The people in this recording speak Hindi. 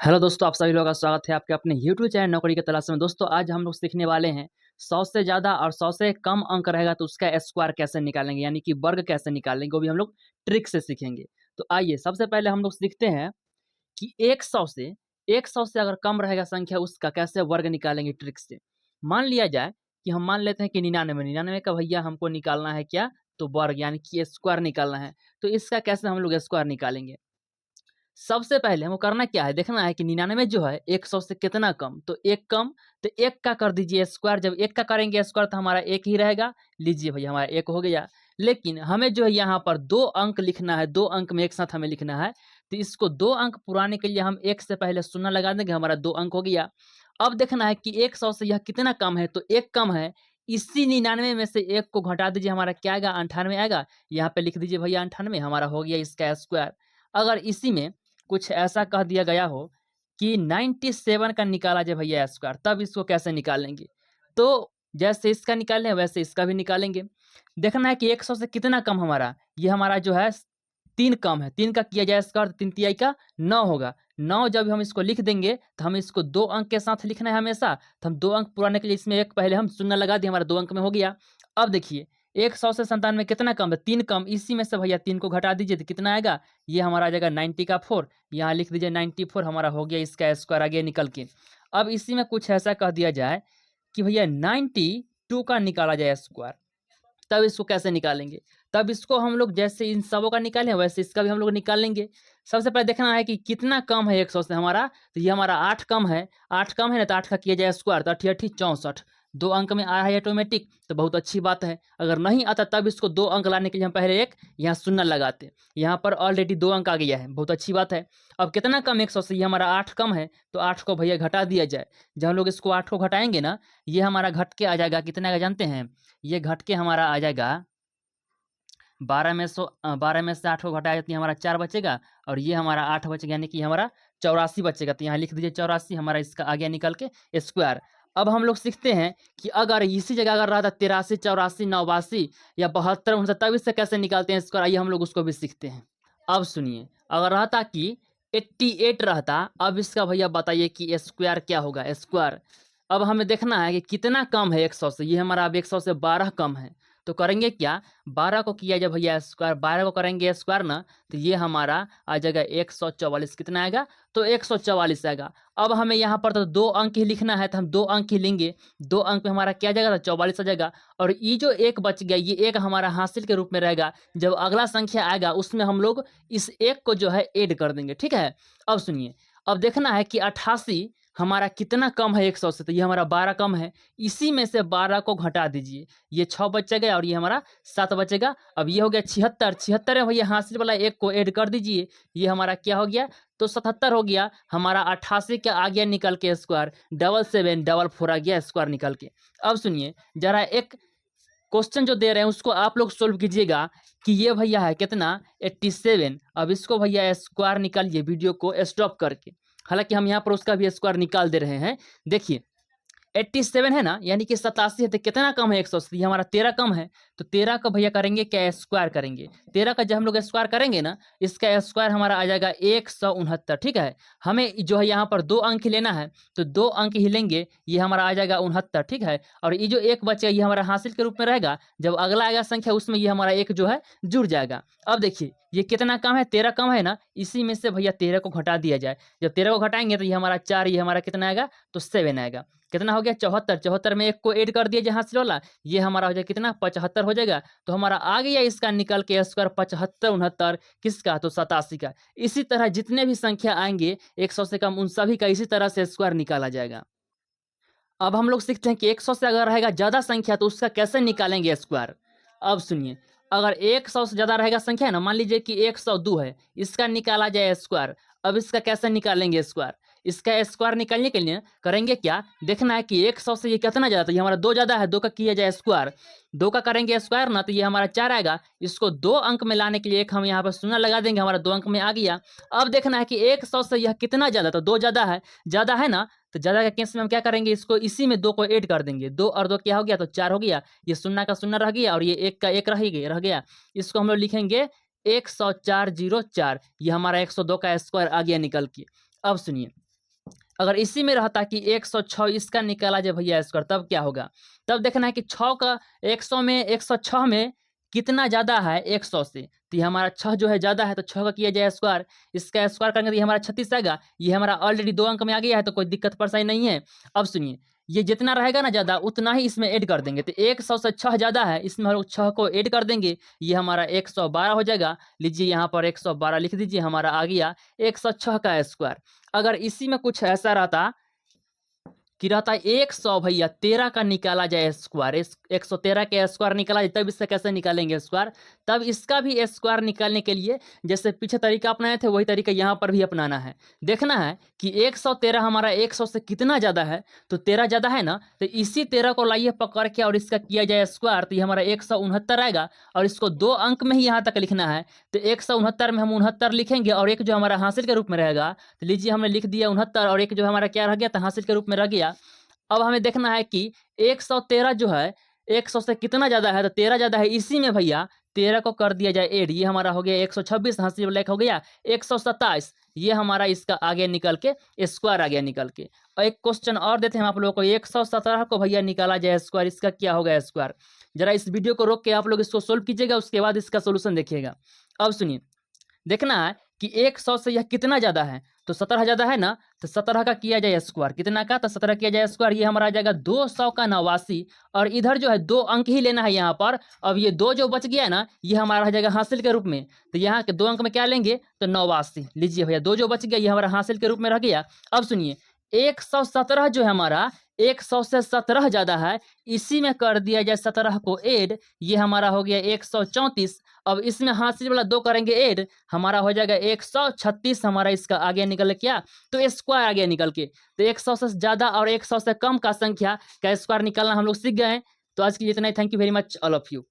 हेलो दोस्तों, आप सभी लोगों का स्वागत है आपके अपने यूट्यूब चैनल नौकरी की तलाश में। दोस्तों आज हम लोग सीखने वाले हैं 100 से ज़्यादा और 100 से कम अंक रहेगा तो उसका स्क्वायर कैसे निकालेंगे, यानी कि वर्ग कैसे निकालेंगे, वो भी हम लोग ट्रिक से सीखेंगे। तो आइए सबसे पहले हम लोग सीखते हैं कि 100 से अगर कम रहेगा संख्या उसका कैसे वर्ग निकालेंगे ट्रिक से। मान लिया जाए कि हम मान लेते हैं कि 99 का भैया हमको निकालना है क्या, तो वर्ग यानी कि स्क्वायर निकालना है। तो इसका कैसे हम लोग स्क्वायर निकालेंगे। सबसे पहले हमको करना क्या है, देखना है कि 99 जो है 100 से कितना कम, तो एक कम, तो एक का कर दीजिए स्क्वायर। जब एक का करेंगे स्क्वायर तो हमारा एक ही रहेगा। लीजिए भैया हमारा एक हो गया। लेकिन हमें जो है यहाँ पर 2 अंक लिखना है, 2 अंक में एक साथ हमें लिखना है। तो इसको 2 अंक पुराने के लिए हम एक से पहले शून्य लगा देंगे, हमारा 2 अंक हो गया। अब देखना है कि 100 से यह कितना कम है, तो एक कम है। इसी 99 में से एक को घटा दीजिए, हमारा क्या आएगा, 98 आएगा। यहाँ पे लिख दीजिए भैया 98, हमारा हो गया इसका स्क्वायर। अगर इसी में कुछ ऐसा कह दिया गया हो कि 97 का निकाला जाए भैया स्क्वायर, तब इसको कैसे निकालेंगे। तो जैसे इसका निकाले वैसे इसका भी निकालेंगे। देखना है कि 100 से कितना कम हमारा, ये हमारा जो है 3 कम है। 3 का किया जाए स्क्वायर, 3 तिहाई का 9 होगा। 9 जब हम इसको लिख देंगे तो हमें इसको 2 अंक के साथ लिखना है हमेशा। तो हम 2 अंक पुराने के लिए इसमें एक पहले हम शून्य लगा दिए, हमारा 2 अंक में हो गया। अब देखिए 100 से 97 कितना कम है, 3 कम। इसी में से भैया 3 को घटा दीजिए तो कितना आएगा, ये हमारा आ जाएगा 90 का 4। यहाँ लिख दीजिए 94, हमारा हो गया इसका स्क्वायर आगे निकल के। अब इसी में कुछ ऐसा कह दिया जाए कि भैया 92 का निकाला जाए स्क्वायर, तब इसको कैसे निकालेंगे। तब इसको हम लोग जैसे इन सबों का निकाले वैसे इसका भी हम लोग निकाल लेंगे। सबसे पहले देखना है कि कितना कम है 100 से हमारा, तो ये हमारा 8 कम है। 8 कम है ना, तो 8 का किया जाए स्क्वायर, तो 8 8 64, 2 अंक में आ रहा है ऑटोमेटिक, तो बहुत अच्छी बात है। अगर नहीं आता तब इसको 2 अंक लाने के लिए हम पहले एक यहाँ शून्य लगाते। यहाँ पर ऑलरेडी 2 अंक आ गया है, बहुत अच्छी बात है। अब कितना कम 100 से, ये हमारा 8 कम है, तो 8 को भैया घटा दिया जाए। जब हम लोग इसको 8 को घटाएंगे ना, ये हमारा घट के आ जाएगा, कितना का जानते हैं, ये घट के हमारा आ जाएगा 12 में से 8 को घटाया जाती है, हमारा 4 बचेगा। और ये हमारा 8 बचेगा, यानी कि हमारा 84 बचेगा। तो यहाँ लिख दीजिए 84, हमारा इसका आ गया निकल के स्क्वायर। अब हम लोग सीखते हैं कि अगर इसी जगह अगर रहता 83, 84, 89 या 72, 69, तब इससे कैसे निकालते हैं स्क्वायर, आइए हम लोग उसको भी सीखते हैं। अब सुनिए, अगर रहता कि 88 रहता, अब इसका भैया बताइए कि स्क्वायर क्या होगा स्क्वायर। अब हमें देखना है कि कितना कम है 100 से, ये हमारा अब 100 से 12 कम है। तो करेंगे क्या, 12 को किया जाए भैया स्क्वायर, 12 को करेंगे स्क्वायर ना, तो ये हमारा आ जाएगा 144। कितना आएगा, तो 144 आएगा। अब हमें यहाँ पर तो 2 अंक ही लिखना है, तो हम 2 अंक ही लेंगे। 2 अंक में हमारा क्या आ जाएगा, तो 44 आ जाएगा। और ये जो एक बच गया, ये एक हमारा हासिल के रूप में रहेगा। जब अगला संख्या आएगा उसमें हम लोग इस एक को जो है ऐड कर देंगे, ठीक है। अब सुनिए, अब देखना है कि 88 हमारा कितना कम है 100 से, तो ये हमारा 12 कम है। इसी में से 12 को घटा दीजिए, ये 6 बचेगा और ये हमारा 7 बचेगा। अब ये हो गया 76, 76 है भैया, हासिल वाला एक को ऐड कर दीजिए, ये हमारा क्या हो गया, तो 77 हो गया। हमारा 88 का आ गया निकल के स्क्वायर, 7744 आ गया स्क्वायर निकल के। अब सुनिए जरा, एक क्वेश्चन जो दे रहे हैं उसको आप लोग सोल्व कीजिएगा कि ये भैया है कितना, 87। अब इसको भैया स्क्वायर निकालिए वीडियो को स्टॉप करके। हालांकि हम यहाँ पर उसका भी स्क्वायर निकाल दे रहे हैं। देखिए 87 है ना, यानी कि 87 है, तो कितना कम है 100 से, ये हमारा 13 कम है। तो 13 का भैया करेंगे क्या, स्क्वायर करेंगे। 13 का जब हम लोग स्क्वायर करेंगे ना, इसका स्क्वायर हमारा आ जाएगा 169, ठीक है। हमें जो है यहाँ पर 2 अंक ही लेना है, तो 2 अंक ही लेंगे, ये हमारा आ जाएगा 69, ठीक है। और ये जो एक बचेगा ये हमारा हासिल के रूप में रहेगा। जब अगला आएगा संख्या उसमें ये हमारा एक जो है जुड़ जाएगा। अब देखिए ये कितना कम है, 13 कम है ना, इसी में से भैया 13 को घटा दिया जाए। जब 13 को घटाएंगे तो ये हमारा 4, ये हमारा कितना आएगा, तो 7 आएगा। कितना हो गया, 74। 74 में एक को ऐड कर दिया जहाँ से वाला, ये हमारा हो जाएगा कितना, 75 हो जाएगा। तो हमारा आ गया इसका निकल के स्क्वायर 75 69, किसका, तो 87 का। इसी तरह जितने भी संख्या आएंगे 100 से कम, उन सभी का इसी तरह से स्क्वायर निकाला जाएगा। अब हम लोग सीखते हैं कि 100 से अगर रहेगा ज़्यादा संख्या तो उसका कैसे निकालेंगे स्क्वायर। अब सुनिए, अगर 100 से ज़्यादा रहेगा संख्या है ना, मान लीजिए कि 102 है, इसका निकाला जाए स्क्वायर। अब इसका कैसे निकालेंगे स्क्वायर, इसका स्क्वायर निकालने के लिए करेंगे क्या, देखना है कि 100 से ये कितना ज़्यादा, तो ये हमारा 2 ज़्यादा है, 2 का किया जाए स्क्वायर। 2 का करेंगे स्क्वायर ना, तो ये हमारा 4 आएगा। इसको 2 अंक में लाने के लिए एक हम यहाँ पर शून्य लगा देंगे, हमारा 2 अंक में आ गया। अब देखना है कि 100 से यह कितना ज़्यादा, तो 2 ज़्यादा है ना, तो ज़्यादा के केस में हम क्या करेंगे, इसको इसी में 2 को ऐड कर देंगे। 2 और 2 क्या हो गया, तो 4 हो गया। ये शून्य का शून्य रह गया और ये 1 का 1 रह गया। इसको हम लोग लिखेंगे 10404, ये हमारा 102 का स्क्वायर आ गया निकल के। अब सुनिए, अगर इसी में रहता कि 106 इसका निकाला जाए भैया स्क्वायर, तब क्या होगा? तब देखना है कि 6 का 100 में 106 में कितना ज़्यादा है 100 से। तो ये हमारा 6 जो है ज़्यादा है, तो 6 का किया जाए स्क्वायर, इसका स्क्वायर करेंगे तो ये हमारा 36 आएगा। ये हमारा ऑलरेडी 2 अंक में आ गया है, तो कोई दिक्कत परेशानी नहीं है। अब सुनिए, ये जितना रहेगा ना ज़्यादा, उतना ही इसमें ऐड कर देंगे। तो 100 से 6 ज़्यादा है, इसमें हम लोग 6 को ऐड कर देंगे, ये हमारा 112 हो जाएगा। लीजिए यहाँ पर 112 लिख दीजिए, हमारा आ गया 106 का स्क्वायर। अगर इसी में कुछ ऐसा रहता कि रहता 100 भैया 13 का निकाला जाए स्क्वायर, 113 के स्क्वायर निकाला जाए, तब इससे कैसे निकालेंगे स्क्वायर? तब इसका भी स्क्वायर निकालने के लिए जैसे पीछे तरीका अपनाए थे, वही तरीका यहाँ पर भी अपनाना है। देखना है कि 113 हमारा 100 से कितना ज़्यादा है, तो 13 ज़्यादा है ना, तो इसी 13 को लाइए पकड़ के और इसका किया जाए स्क्वायर, तो ये हमारा 169 आएगा। और इसको 2 अंक में ही यहाँ तक लिखना है, तो 169 में हम 69 लिखेंगे, और एक जो हमारा हासिल के रूप में रहेगा, तो लीजिए हमने लिख दिया 69, और एक जो हमारा क्या रह गया, तो हासिल के रूप में रह गया। अब हमें देखना है कि 113 जो है 100 से कितना ज़्यादा है, तो 13 ज़्यादा है। इसी में भैया 13 को कर दिया जाए ऐड, ये हमारा हो गया 126, हासिल वाला एक हो गया 127, ये हमारा इसका आ गया निकल के स्क्वायर आ गया निकल के। और एक क्वेश्चन और देते हैं हम आप लोगों को, 117 को भैया निकाला जाए स्क्वायर, इसका क्या होगा स्क्वायर? जरा इस वीडियो को रोक के आप लोग इसको सोल्व कीजिएगा, उसके बाद इसका सोल्यूशन देखिएगा। अब सुनिए, देखना है कि 100 से यह कितना ज़्यादा है, तो 17 ज़्यादा है ना, तो 17 का किया जाए स्क्वायर, कितना का, तो 17 किया जाए स्क्वायर, ये हमारा आ जाएगा 200 का 89। और इधर जो है 2 अंक ही लेना है यहाँ पर। अब ये 2 जो बच गया है ना, ये हमारा हो जाएगा हासिल के रूप में, तो यहाँ के 2 अंक में क्या लेंगे, तो 89। लीजिए भैया 2 जो बच गया, ये हमारा हासिल के रूप में रह गया। अब सुनिए, 117 जो है हमारा 100 से 17 ज़्यादा है, इसी में कर दिया जाए 17 को ऐड, ये हमारा हो गया 134। अब इसमें हासिल वाला 2 करेंगे ऐड, हमारा हो जाएगा 136, हमारा इसका आ गया निकल क्या, तो स्क्वायर आ गया निकल के। तो 100 से ज़्यादा और 100 से कम का संख्या का स्क्वायर निकालना हम लोग सीख गए हैं। तो आज के लिए इतना ही। Thank you very much all of you.